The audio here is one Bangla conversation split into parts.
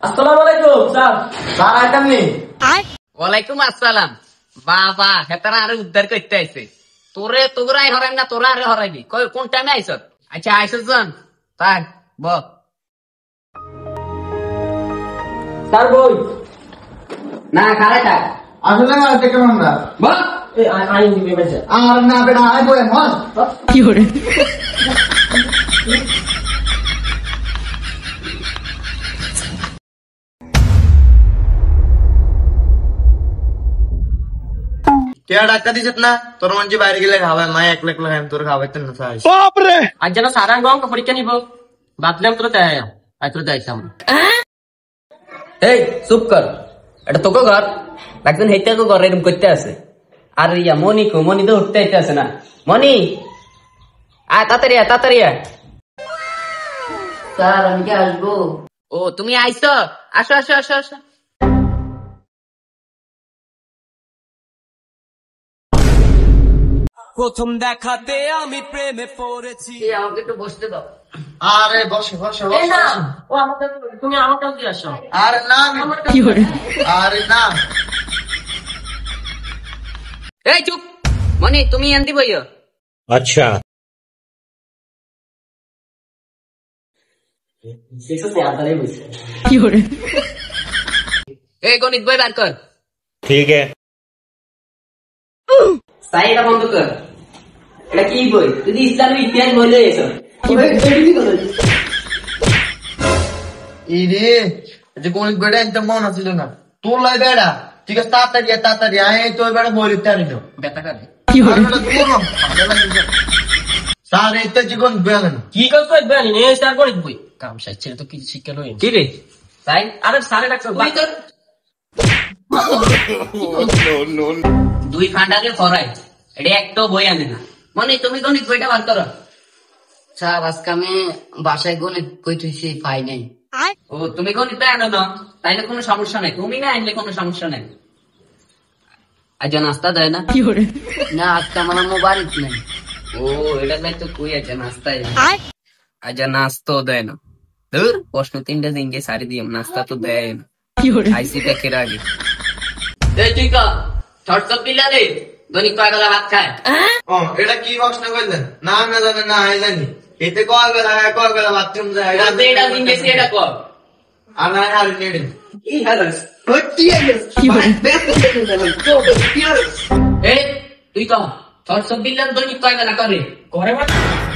আসসালামু আলাইকুম স্যার। স্যার আইতাম নি। ওয়ালাইকুম আসসালাম। বাবা হেতারা আরে উদ্ধার করতে আইছে। তোরাই হরাই না, তোরা আরে হরাইবি। কোন টাইমে আইছ? আচ্ছা আইসস জন তাই ব স্যার বই না খারাই থাক আসলে না দেখে আমরা ব আইন দিবে বেঁচে। আর না বেটা আই বই হন কি করে? কে ডাক্তার দিছত না তোর মন যে বাইরে গেলে খাবে মা একলা একলা খাইম তোর খাওয়াইতেন না স্যার। আজ যেন সারা অঙ্ক পরীক্ষা নিব, ভাবলাম তোর দেয় আজ তোর দেয় সামনে। এই চুপ কর, এটা তোকে ঘর একজন হেঁটে ঘর এরকম করতে আছে। আর ইয়া মনি তো উঠতে হইতে আছে না। মনি আয় তাড়াতাড়ি তাড়াতাড়ি। স্যার আমি কি আসবো? ও তুমি আইছ, আসো আসো আসো আসো। প্রথম দেখাতে আমি প্রেমে পড়েছি। আমাকে একটু বসতে দাও। আরে বসে বসে এই না, ও আমাকে তুমি আমার কাছে দিয়ে আসো। আরে না কি করে? আরে না এই চুপ মনি, তুমি আনতে বইও। अच्छा কি করে? এই গণিত বই বার কর। ठीक है সাইডটা বন্ধ কর। এটা কি বই? তুই ইসলামের ইতিহাস বলে এসো। এই রে যে কোন বেটা একদম মন আছিল না তোর লাই বেড়া ঠিক আছে তাড়াতাড়ি আয় তোর বেড়া বই লিখতে আনিল ব্যথা করে। কি করে? স্যার এই তো জীবন বেলেন কি করতে জানি না, স্যার গণিত বই কাম সাইছে তো কিছু শিক্ষা লই। কি রে তাই আরে স্যারে ডাকছো তুই তোর দুই ফান্ডাকে ফরাই এটা একটাও বই আনে না। মনে তুমি গণিত বইটা বার করো। স্যার আজকে আমি বাসায় গণিত বই তুইছি পাই নাই। ও তুমি গণিত বই আনো না, তাইলে কোনো সমস্যা নাই। তুমি না আনলে কোনো সমস্যা নাই। আজ নাস্তা দেয় না? না আজকে আমার মোবাইল নাই। ও এটা নাই তো কই আছে নাস্তায়। আজ নাস্তা দেয় না। ধুর প্রশ্ন তিনটা জিঙ্গে সারি দিম, নাস্তা তো দেয় না। আইসি প্যাকের আগে এই তুই কা ছট পিলারে দৈনিক কয় বেলা ভাত খায়? ও এটা কি প্রশ্ন করলেন না না জানেন না আই জানি এতে কয় বেলা বাথরুম যায় রাতে এটা জিঙ্গেছি এটা কর। আর না আর নেড়ে এই হারাস এই তুই কা ছট পিলার দৈনিক কয় বেলা করে? করে মানে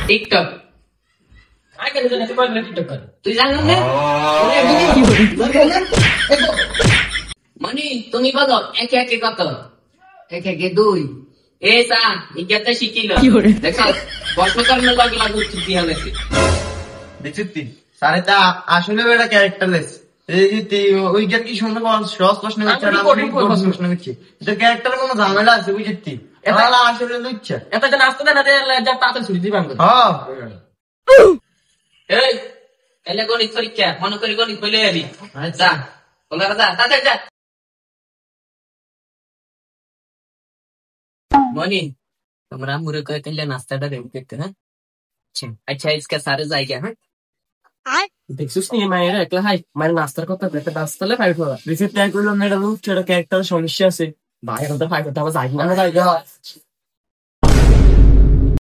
টিকটক। আগে জানি তুই বলবি টিকটক করে। তুই জানো না? মানে তুমি বলো একে একে কত? একে একে দুই। এ সা ইজ্ঞাতে শিখিল দেখো প্রশ্ন করার লগে লাগু উত্তর দিয়া গেছে। দেখছিস স্যার এটা আসলে বেটা ক্যারেক্টারলেস এই যে ওই জ্ঞান কি সুন্দর সহজ প্রশ্ন করছে আর আমি কঠিন প্রশ্ন করছি এটা ক্যারেক্টারের কোনো ঝামেলা আছে বুঝছিস এটা আসলে লুচ্ছা এত যে নাস্তা দেনা দে যা পাতা ছুটি দিবাম। হ্যাঁ এই এলে গণিত পরীক্ষা মনে করি গণিত বলে যাবি। যা বলে যা তাতে যা। মনি তোমরা মুরে কয়ে কেলে নাস্তাটা রেডি করতে। হ্যাঁ আচ্ছা इसका सारे जाएगा। হ্যাঁ দেখছিস নি মায়ের একলা হাই মায়ের নাস্তার কথা একটা নাস্তালে ফাইট করা রিসিপ্ট ট্যাগ করলাম না, এটা লুক ছেড়ে ক্যারেক্টার সমস্যা আছে ভাই। এখন তো ফাইট করতে হবে যাই না যাই